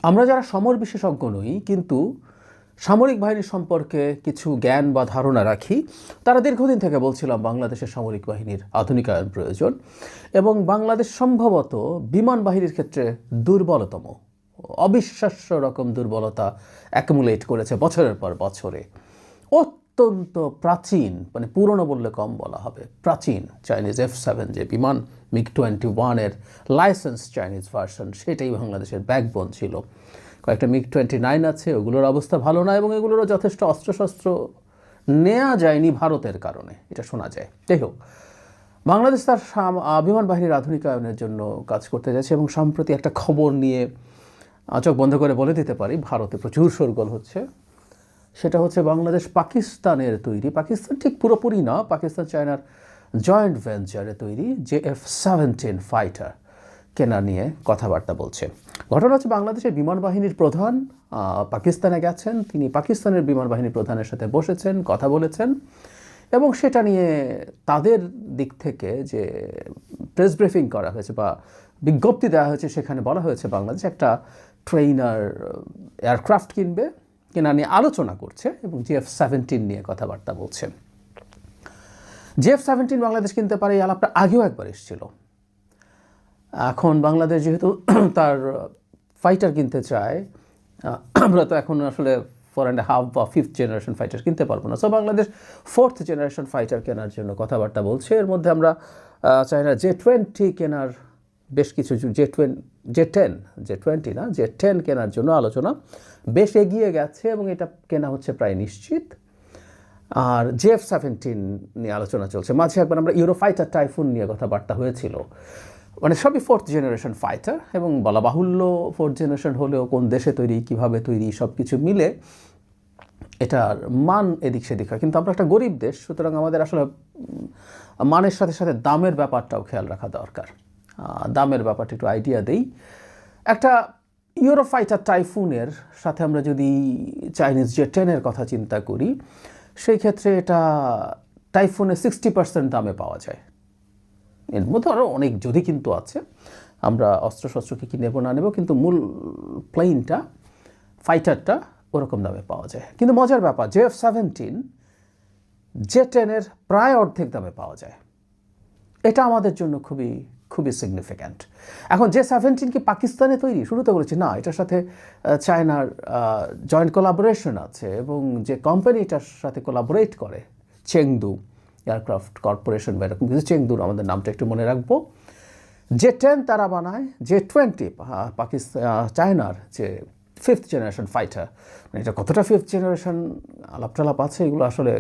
আমরা যারা সমর বিশেষজ্ঞ নই কিন্তু সামরিক বাহিনী সম্পর্কে কিছু জ্ঞান বা ধারণা রাখি, তারা দীর্ঘদিন থেকে বলছিলাম বাংলাদেশের সামরিক বাহিনীর আধুনিকায়ন প্রয়োজন এবং বাংলাদেশ সম্ভবত বিমান বাহিনীর ক্ষেত্রে দুর্বলতম, অবিশ্বাস্য রকম দুর্বলতা অ্যাকুমুলেট করেছে বছরের পর বছরে। অত্যন্ত প্রাচীন, মানে পুরনো বললে কম বলা হবে, প্রাচীন চাইনিজ F-7 যে বিমান, MiG-21-এর লাইসেন্স চাইনিজ ভার্সন, সেটাই বাংলাদেশের ব্যাকবোন ছিল। কয়েকটা MiG-29 আছে, ওগুলোর অবস্থা ভালো না এবং এগুলোরও যথেষ্ট অস্ত্রশস্ত্র নেওয়া যায়নি ভারতের কারণে, এটা শোনা যায়। যাই হোক, বাংলাদেশ তার বিমান বাহিনীর আধুনিকায়নের জন্য কাজ করতে যাচ্ছে এবং সম্প্রতি একটা খবর নিয়ে চোখ বন্ধ করে বলে দিতে পারি ভারতে প্রচুর শোরগোল হচ্ছে। সেটা হচ্ছে বাংলাদেশ পাকিস্তানের তৈরি, পাকিস্তান ঠিক পুরোপুরি না, পাকিস্তান চায়নার জয়েন্ট ভেঞ্চারে তৈরি JF-17 ফাইটার কেনা নিয়ে কথাবার্তা বলছে। ঘটনা হচ্ছে বাংলাদেশের বিমান বাহিনীর প্রধান পাকিস্তানে গেছেন, তিনি পাকিস্তানের বিমান বাহিনী প্রধানের সাথে বসেছেন, কথা বলেছেন এবং সেটা নিয়ে তাদের দিক থেকে যে প্রেস ব্রিফিং করা হয়েছে বা বিজ্ঞপ্তি দেওয়া হয়েছে, সেখানে বলা হয়েছে বাংলাদেশ একটা ট্রেইনার এয়ারক্রাফট কিনবে, কেনা নিয়ে আলোচনা করছে এবং JF-17 নিয়ে কথাবার্তা বলছে। JF-17 বাংলাদেশ কিনতে পারে, এই আলাপটা আগেও একবার এসেছিল। এখন বাংলাদেশ যেহেতু তার ফাইটার কিনতে চায়, আমরা তো এখন আসলে 4.5 বা 5th জেনারেশন ফাইটার কিনতে পারবো না, so Bangladesh 4th generation fighter কেনার জন্য কথাবার্তা বলছে। এর মধ্যে আমরা চায়না J-20 কেনার বেশ কিছু, J-10 না, J-10 কেনার জন্য আলোচনা বেশ এগিয়ে গেছে এবং এটা কেনা হচ্ছে প্রায় নিশ্চিত। আর JF-17 নিয়ে আলোচনা চলছে। মাঝে একবার আমরা ইউরোফাইটার টাইফুন নিয়ে কথাবার্তা হয়েছিল, মানে সবই 4th জেনারেশন ফাইটার এবং বলা বাহুল্য 4th জেনারেশন হলেও কোন দেশে তৈরি, কিভাবে তৈরি, সব কিছু মিলে এটার মান এদিক সেদিক হয়। কিন্তু আমরা একটা গরিব দেশ, সুতরাং আমাদের আসলে মানের সাথে সাথে দামের ব্যাপারটাও খেয়াল রাখা দরকার। দামের ব্যাপারটা একটু আইডিয়া দেই। একটা ইউরোফাইটার টাইফুনের সাথে আমরা যদি চাইনিজ J-10-এর কথা চিন্তা করি, সেই ক্ষেত্রে এটা টাইফুনে 60% দামে পাওয়া যায়। এর মধ্যে আরও অনেক যদি কিন্তু আছে, আমরা অস্ত্রশস্ত্রকে কি নেব না নেব, কিন্তু মূল প্লেনটা, ফাইটারটা ওরকম দামে পাওয়া যায়। কিন্তু মজার ব্যাপার, JF-17 J-10-এর প্রায় অর্ধেক দামে পাওয়া যায়। এটা আমাদের জন্য খুবই খুবই সিগনিফিক্যান্ট। এখন J-17 কি পাকিস্তানে তৈরি? শুরুতে বলেছি না, এটার সাথে চায়নার জয়েন্ট কোলাবোরেশন আছে এবং যে কোম্পানিটার সাথে কোলাবোরেট করে, চেংদু এয়ারক্রাফট কর্পোরেশন বা এরকম কিছু, চেংদুর আমাদের নামটা একটু মনে রাখবো। J-10 তারা বানায়, J-20 পাকিস্তান চায়নার যে 5th জেনারেশন ফাইটার, মানে এটা কতটা 5th জেনারেশন আলাপ টালাপ আছে, এগুলো আসলে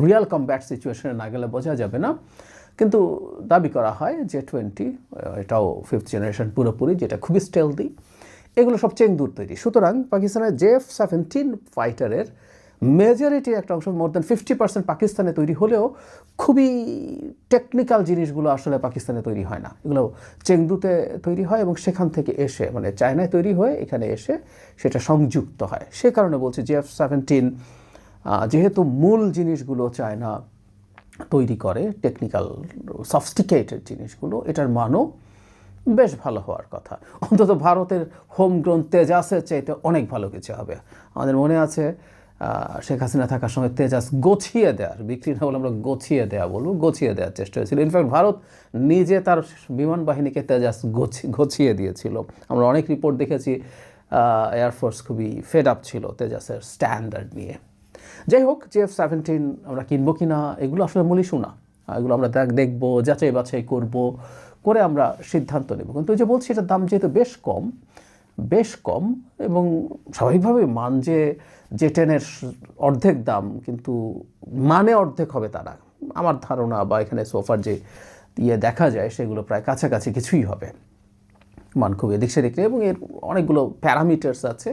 রিয়াল কমব্যাট সিচুয়েশনে না গেলে বোঝা যাবে না, কিন্তু দাবি করা হয় J-20 এটাও 5th জেনারেশন পুরোপুরি, যেটা খুবই স্টেলদি। এগুলো সব চেংদুর তৈরি। সুতরাং পাকিস্তানের JF-17 ফাইটারের মেজরিটির একটা অংশ, মোর দ্যান 50% পাকিস্তানে তৈরি হলেও খুবই টেকনিক্যাল জিনিসগুলো আসলে পাকিস্তানে তৈরি হয় না, এগুলো চেংদুতে তৈরি হয় এবং সেখান থেকে এসে, মানে চায়নায় তৈরি হয়ে এখানে এসে সেটা সংযুক্ত হয়। সে কারণে বলছি JF-17 যেহেতু মূল জিনিসগুলো চায়না তৈরি করে, টেকনিক্যাল সফিস্টিকেটেড জিনিসগুলো, এটার মানও বেশ ভালো হওয়ার কথা। অন্তত ভারতের হোমগ্রোন তেজাসের চাইতে অনেক ভালো কিছু হবে। আমাদের মনে আছে শেখ হাসিনা থাকার সময় তেজাস গছিয়ে দেওয়ার, বিক্রি না বলে আমরা গছিয়ে দেওয়া বলবো, গছিয়ে দেওয়ার চেষ্টা হয়েছিল। ইনফ্যাক্ট ভারত নিজে তার বিমান বাহিনীকে তেজাস গছিয়ে দিয়েছিল। আমরা অনেক রিপোর্ট দেখেছি, এয়ারফোর্স খুবই ফেড আপ ছিল তেজাসের স্ট্যান্ডার্ড নিয়ে। যাই হোক, JF-17 আমরা কিনবো কিনা এগুলো আসলে মূলই শোনা, এগুলো আমরা দেখবো, যাচাই বাছাই করে আমরা সিদ্ধান্ত নেব। কিন্তু ওই যে বলছি, এটার দাম যেহেতু বেশ কম এবং স্বাভাবিকভাবে মান যে J-10-এর অর্ধেক দাম, কিন্তু মানে অর্ধেক হবে তা না আমার ধারণা, বা এখানে সোফার যে দেখা যায় সেগুলো প্রায় কাছাকাছি কিছুই হবে, মান খুব এদিক সেদিক এবং এর অনেকগুলো প্যারামিটার্স আছে।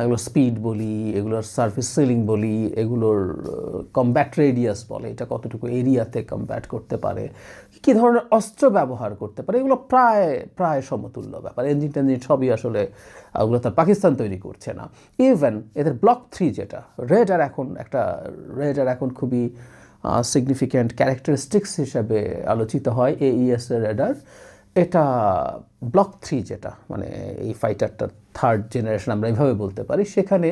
এগুলোর স্পিড বলি, এগুলোর সার্ভিস সিলিং বলি, এগুলোর কমব্যাট রেডিয়াস বলে, এটা কতটুকু এরিয়াতে কমব্যাট করতে পারে, কী ধরনের অস্ত্র ব্যবহার করতে পারে, এগুলো প্রায় সমতুল্য ব্যাপার। ইঞ্জিন টেঞ্জিন সবই আসলে ওগুলো তার পাকিস্তান তৈরি করছে না। ইভেন এদের ব্লক 3 যেটা রেডার এখন খুবই সিগনিফিক্যান্ট ক্যারেক্টারিস্টিক্স হিসাবে আলোচিত হয় AES রেডার, এটা ব্লক 3 যেটা মানে এই ফাইটারটার 3rd জেনারেশন আমরা এইভাবে বলতে পারি, সেখানে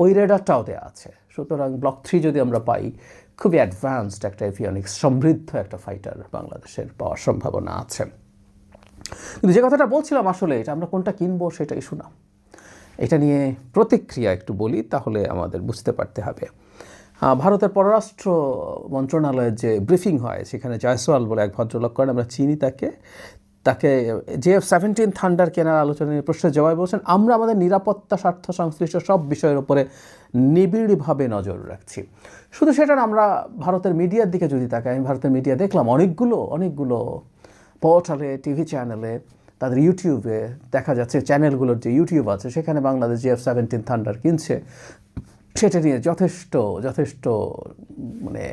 ওই রেডারটাও দেওয়া আছে। সুতরাং ব্লক 3 যদি আমরা পাই, খুবই অ্যাডভান্সড একটা এভিয়নিক্স সমৃদ্ধ একটা ফাইটার বাংলাদেশের পাওয়ার সম্ভাবনা আছে। কিন্তু যে কথাটা বলছিলাম আসলে এটা আমরা কোনটা কিনবো সেটা ইস্যু না, এটা নিয়ে প্রতিক্রিয়া একটু বলি তাহলে আমাদের বুঝতে পারতে হবে। ভারতের পররাষ্ট্র মন্ত্রণালয়ের যে ব্রিফিং হয় সেখানে জয়সওয়াল বলে এক ভদ্রলোক করেন, আমরা চিনি তাকে JF-17 থান্ডার কেনার আলোচনা নিয়ে প্রশ্নের জবাবে বলছেন, আমরা আমাদের নিরাপত্তা স্বার্থ সংশ্লিষ্ট সব বিষয়ের উপরে নিবিড়ভাবে নজর রাখছি। শুধু সেটা না, আমরা ভারতের মিডিয়ার দিকে যদি তাকাই, আমি ভারতের মিডিয়া দেখলাম অনেকগুলো পোর্টালে, টিভি চ্যানেলে, তাদের ইউটিউবে দেখা যাচ্ছে, চ্যানেলগুলোর যে ইউটিউব আছে সেখানে বাংলাদেশ JF-17 থান্ডার কিনছে, সেটা নিয়ে যথেষ্ট মানে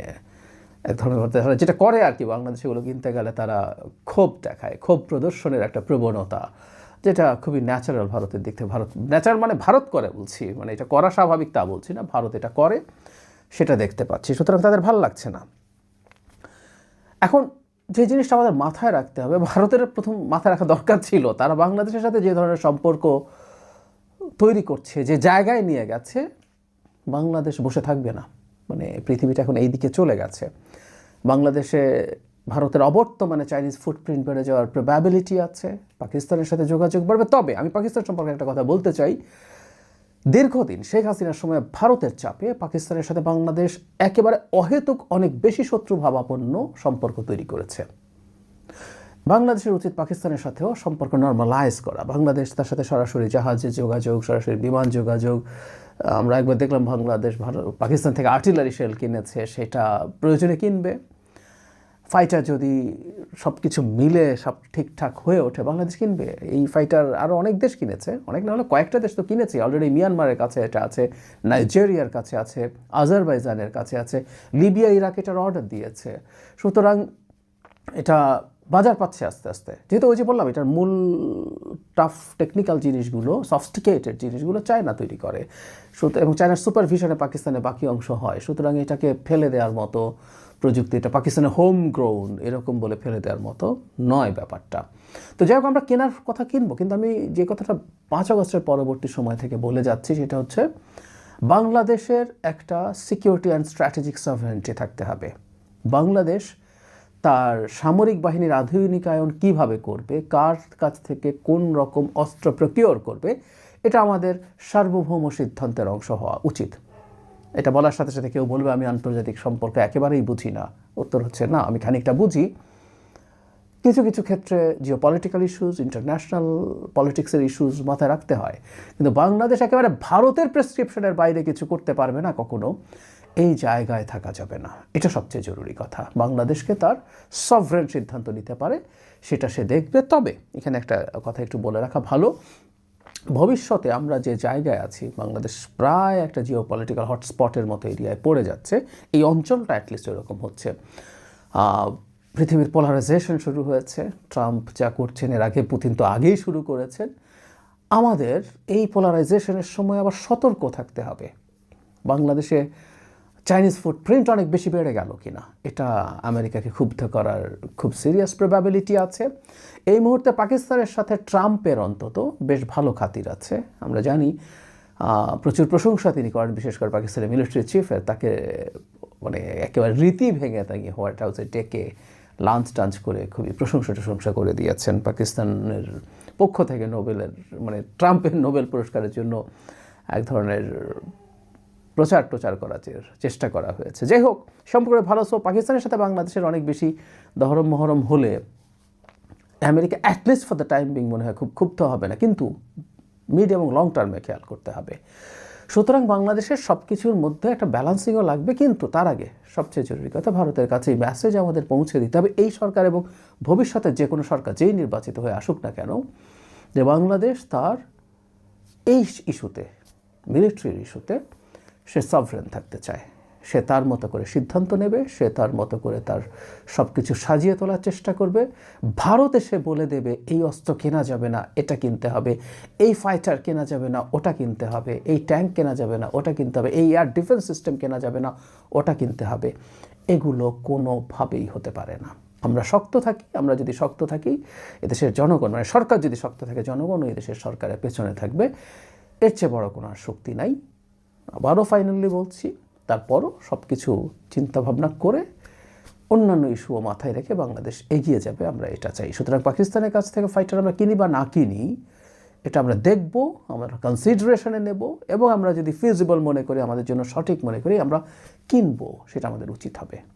এক ধরনের যেটা করে আর কি, বাংলাদেশে এগুলো কিনতে গেলে তারা ক্ষোভ দেখায়, ক্ষোভ প্রদর্শনের একটা প্রবণতা, যেটা খুবই ন্যাচারাল ভারতের দিক থেকে। ন্যাচারাল মানে ভারত করে বলছি, মানে এটা করা স্বাভাবিক তা বলছি না, ভারত এটা করে সেটা দেখতে পাচ্ছি, সুতরাং তাদের ভালো লাগছে না। এখন যে জিনিসটা আমাদের মাথায় রাখতে হবে, ভারতের প্রথম মাথায় রাখা দরকার ছিল, তারা বাংলাদেশের সাথে যে ধরনের সম্পর্ক তৈরি করছে, যে জায়গায় নিয়ে গেছে, বাংলাদেশ বসে থাকবে না। মানে পৃথিবীটা এখন এই দিকে চলে গেছে। বাংলাদেশে ভারতের অবর্তমানে চাইনিজ ফুটপ্রিন্ট বেড়ে যাওয়ার প্রবাবিলিটি আছে, পাকিস্তানের সাথে যোগাযোগ বাড়বে। তবে আমি পাকিস্তান সম্পর্কে একটা কথা বলতে চাই, দীর্ঘদিন শেখ হাসিনার সময় ভারতের চাপে পাকিস্তানের সাথে বাংলাদেশ একেবারে অহেতুক অনেক বেশি শত্রুভাবাপন্ন সম্পর্ক তৈরি করেছে। বাংলাদেশের উচিত পাকিস্তানের সাথেও সম্পর্ক নর্মালাইজ করা। বাংলাদেশ তার সাথে সরাসরি জাহাজে যোগাযোগ, সরাসরি বিমান যোগাযোগ। আমরা একবার দেখলাম বাংলাদেশ পাকিস্তান থেকে আর্টিলারি শেল কিনেছে, সেটা প্রয়োজনে কিনবে। ফাইটার যদি সব কিছু মিলে সব ঠিকঠাক হয়ে ওঠে, বাংলাদেশ কিনবে। এই ফাইটার আরও অনেক দেশ কিনেছে, অনেক না হলে কয়েকটা দেশ তো কিনেছে অলরেডি। মিয়ানমারের কাছে এটা আছে, নাইজেরিয়ার কাছে আছে, আজারবাইজানের কাছে আছে, লিবিয়া, ইরাক এটার অর্ডার দিয়েছে। সুতরাং এটা বাজার পাচ্ছে আস্তে আস্তে, যেহেতু ওই যে বললাম এটার মূল টাফ টেকনিক্যাল জিনিসগুলো, সফিস্টিকেটেড জিনিসগুলো চায়না তৈরি করে, এবং চায়নার সুপারভিশনে পাকিস্তানের বাকি অংশ হয়। সুতরাং এটাকে ফেলে দেওয়ার মতো প্রযুক্তি, এটা পাকিস্তানের হোম গ্রোন এরকম বলে ফেলে দেওয়ার মতো নয় ব্যাপারটা। তো যাই হোক, আমরা কেনার কথা কিনবো, কিন্তু আমি যে কথাটা 5 আগস্টের পরবর্তী সময় থেকে বলে যাচ্ছি সেটা হচ্ছে, বাংলাদেশের একটা সিকিউরিটি অ্যান্ড স্ট্র্যাটেজিক সভরেনিটি থাকতে হবে। বাংলাদেশ তার সামরিক বাহিনীর আধুনিকায়ন কিভাবে করবে, কার কাছ থেকে কোন রকম অস্ত্র প্রকিওর করবে, এটা আমাদের সার্বভৌম সিদ্ধান্তের অংশ হওয়া উচিত। এটা বলার সাথে সাথে কেউ বলবে আমি আন্তর্জাতিক সম্পর্ক একেবারেই বুঝি না। উত্তর হচ্ছে না, আমি খানিকটা বুঝি। কিছু কিছু ক্ষেত্রে জিওপলিটিক্যাল ইস্যুস, ইন্টারন্যাশনাল পলিটিক্সের ইস্যুস মাথায় রাখতে হয়, কিন্তু বাংলাদেশ একেবারে ভারতের প্রেসক্রিপশনের বাইরে কিছু করতে পারবে না কখনো। এই জায়গায় থাকা যাবে না, এটা সবচেয়ে জরুরি কথা। বাংলাদেশকে তার সভরেন সিদ্ধান্ত নিতে পারে, সেটা সে দেখবে। তবে এখানে একটা কথা একটু বলে রাখা ভালো, ভবিষ্যতে আমরা যে জায়গায় আছি, বাংলাদেশ প্রায় একটা জিওপলিটিক্যাল হটস্পটের মতো এরিয়ায় পড়ে যাচ্ছে। এই অঞ্চলটা অ্যাটলিস্ট এরকম হচ্ছে। পৃথিবীর পোলারাইজেশন শুরু হয়েছে। ট্রাম্প যা করছেন, এর আগে পুতিন তো আগেই শুরু করেছেন। আমাদের এই পোলারাইজেশনের সময় আবার সতর্ক থাকতে হবে। বাংলাদেশে চাইনিজ ফুটপ্রিন্ট অনেক বেশি বেড়ে গেল কিনা, এটা আমেরিকাকে ক্ষুব্ধ করার খুব সিরিয়াস প্রবাবিলিটি আছে। এই মুহূর্তে পাকিস্তানের সাথে ট্রাম্পের অন্তত বেশ ভালো খাতির আছে। আমরা জানি প্রচুর প্রশংসা তিনি করেন, বিশেষ করে পাকিস্তানের মিলিটারি চিফের। তাকে মানে একেবারে রীতি ভেঙে তাকে হোয়াইট হাউসে ডেকে লাঞ্চ টাঞ্চ করে খুবই প্রশংসা করে দিয়েছেন। পাকিস্তানের পক্ষ থেকে নোবেলের মানে ট্রাম্পের নোবেল পুরস্কারের জন্য এক ধরনের প্রচার করার চেষ্টা করা হয়েছে। যাই হোক, সম্পর্কে ভালো। সো পাকিস্তানের সাথে বাংলাদেশের অনেক বেশি দহরম মহরম হলে America at least for the time being মনে হয় খুব ক্ষুব্ধ হবে না, কিন্তু মিড এবং লং টার্মে খেয়াল করতে হবে। সুতরাং বাংলাদেশের সব কিছুর মধ্যে একটা ব্যালান্সিংও লাগবে, কিন্তু তার আগে সবচেয়ে জরুরি কথা, ভারতের কাছে এই মেসেজ আমাদের পৌঁছে দিতে হবে, এই সরকার এবং ভবিষ্যতের যে কোনো সরকার যেই নির্বাচিত হয়ে আসুক না কেন, যে বাংলাদেশ তার এই ইস্যুতে, মিলিটারির ইস্যুতে সে সভরেন থাকতে চায়। সে তার মতো করে সিদ্ধান্ত নেবে, সে তার মতো করে তার সব কিছু সাজিয়ে তোলার চেষ্টা করবে। ভারত এসে বলে দেবে এই অস্ত্র কেনা যাবে না, এটা কিনতে হবে, এই ফাইটার কেনা যাবে না, ওটা কিনতে হবে, এই ট্যাঙ্ক কেনা যাবে না, ওটা কিনতে হবে, এই এয়ার ডিফেন্স সিস্টেম কেনা যাবে না, ওটা কিনতে হবে। এগুলো কোনোভাবেই হতে পারে না। আমরা শক্ত থাকি, আমরা যদি শক্ত থাকি এদেশের জনগণ, মানে সরকার যদি শক্ত থাকে, জনগণও এদেশের সরকারের পেছনে থাকবে। এর চেয়ে বড় কোনো আর শক্তি নাই। আবারও ফাইনালি বলছি, তারপরও সব কিছু চিন্তাভাবনা করে অন্যান্য ইস্যুও মাথায় রেখে বাংলাদেশ এগিয়ে যাবে, আমরা এটা চাই। সুতরাং পাকিস্তানের কাছ থেকে ফাইটার আমরা কিনি বা না কিনি, এটা আমরা দেখব, আমরা কনসিডারেশনে নেব, এবং আমরা যদি ফিজিবল মনে করি, আমাদের জন্য সঠিক মনে করি, আমরা কিনবো, সেটা আমাদের উচিত হবে।